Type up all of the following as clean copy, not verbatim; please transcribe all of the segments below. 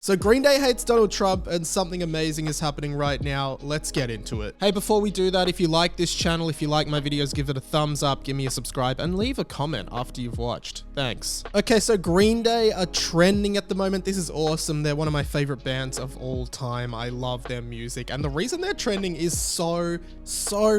So Green Day hates Donald Trump and something amazing is happening right now. Let's get into it. Hey, before we do that, if you like this channel, if you like my videos, give it a thumbs up, give me a subscribe, and leave a comment after you've watched. Thanks. Okay, so Green Day are trending at the moment. This is awesome. They're one of my favorite bands of all time. I love their music. And the reason they're trending is so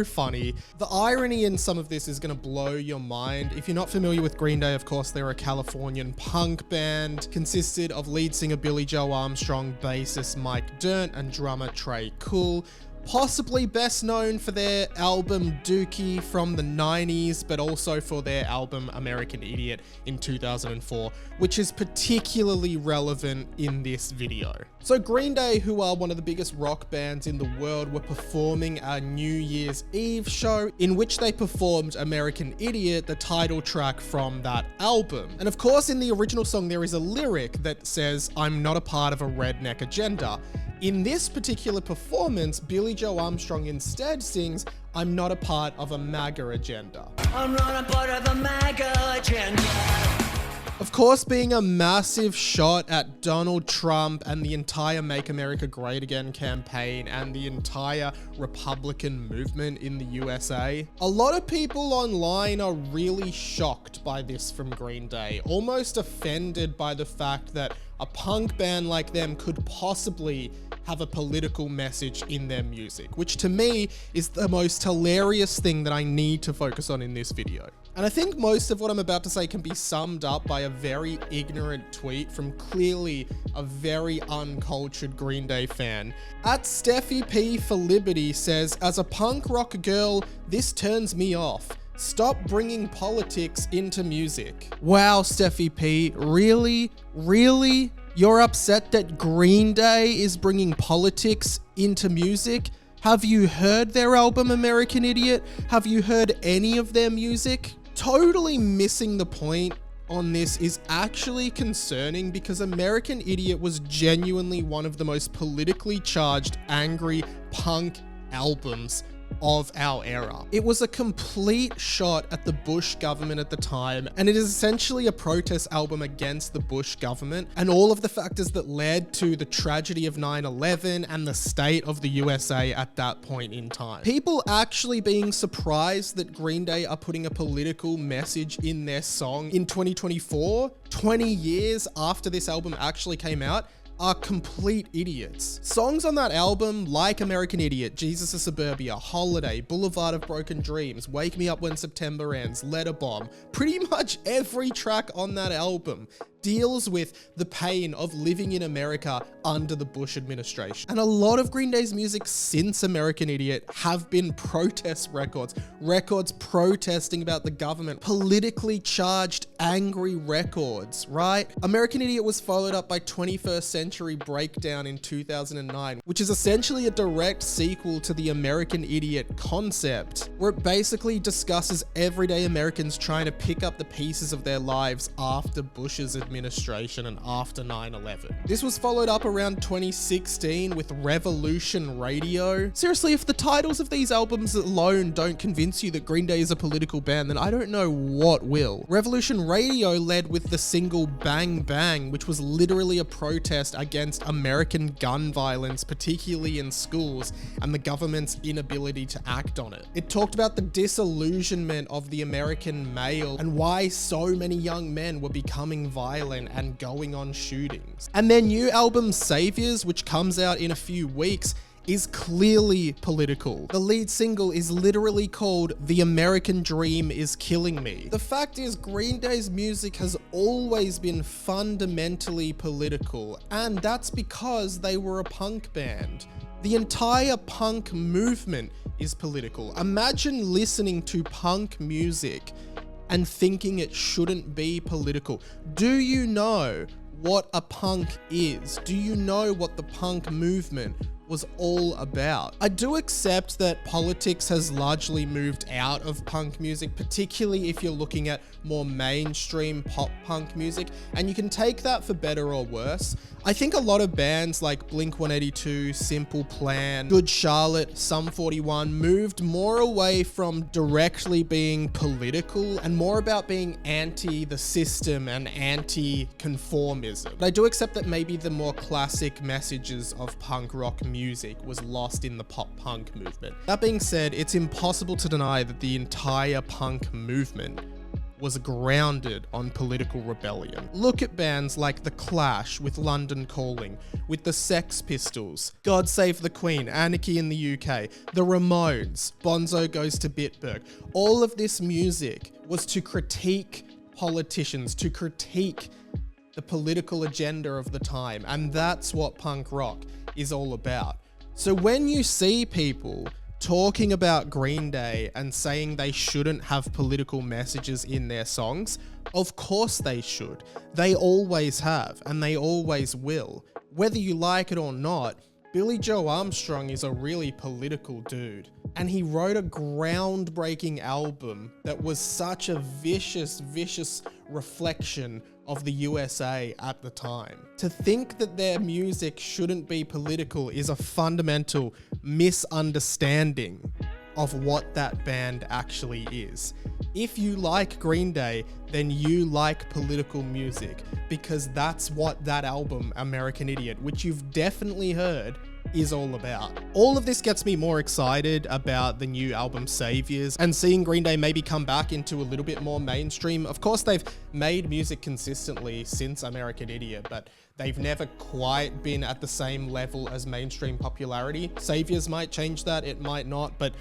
funny. The irony in some of this is gonna blow your mind. If you're not familiar with Green Day, of course, they're a Californian punk band, consisted of lead singer Billy Joe Armstrong, bassist Mike Dirnt, and drummer Trey Cool. Possibly best known for their album Dookie from the 90s, but also for their album American Idiot in 2004, which is particularly relevant in this video. So Green Day, who are one of the biggest rock bands in the world, were performing a New Year's Eve show in which they performed American Idiot, the title track from that album. And of course, in the original song, there is a lyric that says, "I'm not a part of a redneck agenda." In this particular performance, Billy Joe Armstrong instead sings, "I'm not a part of a MAGA agenda." I'm not a part of a MAGA agenda. Of course, being a massive shot at Donald Trump and the entire Make America Great Again campaign and the entire Republican movement in the USA, a lot of people online are really shocked by this from Green Day, almost offended by the fact that a punk band like them could possibly have a political message in their music, which to me is the most hilarious thing that I need to focus on in this video. And I think most of what I'm about to say can be summed up by a very ignorant tweet from clearly a very uncultured Green Day fan. At Steffi P for Liberty says, "As a punk rock girl, this turns me off. Stop bringing politics into music." Wow, Steffi P, really? Really? You're upset that Green Day is bringing politics into music? Have you heard their album American Idiot? Have you heard any of their music? Totally missing the point on this is actually concerning because American Idiot was genuinely one of the most politically charged, angry punk albums of our era. It was a complete shot at the Bush government at the time, and it is essentially a protest album against the Bush government and all of the factors that led to the tragedy of 9/11 and the state of the USA at that point in time. People actually being surprised that Green Day are putting a political message in their song in 2024, 20 years after this album actually came out, are complete idiots. Songs on that album like American Idiot, Jesus of Suburbia, Holiday, Boulevard of Broken Dreams, Wake Me Up When September Ends, Let a Bomb, pretty much every track on that album deals with the pain of living in America under the Bush administration. And a lot of Green Day's music since American Idiot have been protest records protesting about the government, politically charged, angry records, right? American Idiot was followed up by 21st Century Breakdown in 2009, which is essentially a direct sequel to the American Idiot concept, where it basically discusses everyday Americans trying to pick up the pieces of their lives after Bush's administration and after 9/11. This was followed up around 2016 with Revolution Radio. Seriously, if the titles of these albums alone don't convince you that Green Day is a political band, then I don't know what will. Revolution Radio led with the single Bang Bang, which was literally a protest against American gun violence, particularly in schools, and the government's inability to act on it. It talked about the disillusionment of the American male and why so many young men were becoming violent and going on shootings. And their new album Saviors, which comes out in a few weeks, is clearly political. The lead single is literally called "The American Dream Is Killing Me." The fact is, Green Day's music has always been fundamentally political, and that's because they were a punk band. The entire punk movement is political. Imagine listening to punk music and thinking it shouldn't be political. Do you know what a punk is? Do you know what the punk movement was all about. I do accept that politics has largely moved out of punk music, particularly if you're looking at more mainstream pop punk music, and you can take that for better or worse. I think a lot of bands like Blink-182, Simple Plan, Good Charlotte, Sum 41 moved more away from directly being political and more about being anti the system and anti-conformism. But I do accept that maybe the more classic messages of punk rock music was lost in the pop punk movement. That being said, it's impossible to deny that the entire punk movement was grounded on political rebellion. Look at bands like The Clash with London Calling, with the Sex Pistols, God Save the Queen, Anarchy in the UK, the Ramones, Bonzo Goes to Bitburg. All of this music was to critique politicians, to critique the political agenda of the time, and that's what punk rock is all about. So when you see people talking about Green Day and saying they shouldn't have political messages in their songs, of course they should. They always have, and they always will. Whether you like it or not, Billy Joe Armstrong is a really political dude. And he wrote a groundbreaking album that was such a vicious reflection of the USA at the time. To think that their music shouldn't be political is a fundamental misunderstanding of what that band actually is. If you like Green Day, then you like political music, because that's what that album, American Idiot, which you've definitely heard, is all about. All of this gets me more excited about the new album Saviors and seeing Green Day maybe come back into a little bit more mainstream. Of course, they've made music consistently since American Idiot, but they've never quite been at the same level as mainstream popularity. Saviors might change that, it might not, but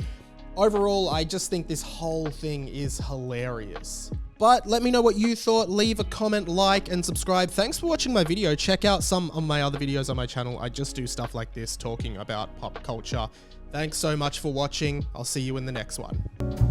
overall, I just think this whole thing is hilarious. But let me know what you thought. Leave a comment, like, and subscribe. Thanks for watching my video. Check out some of my other videos on my channel. I just do stuff like this, talking about pop culture. Thanks so much for watching. I'll see you in the next one.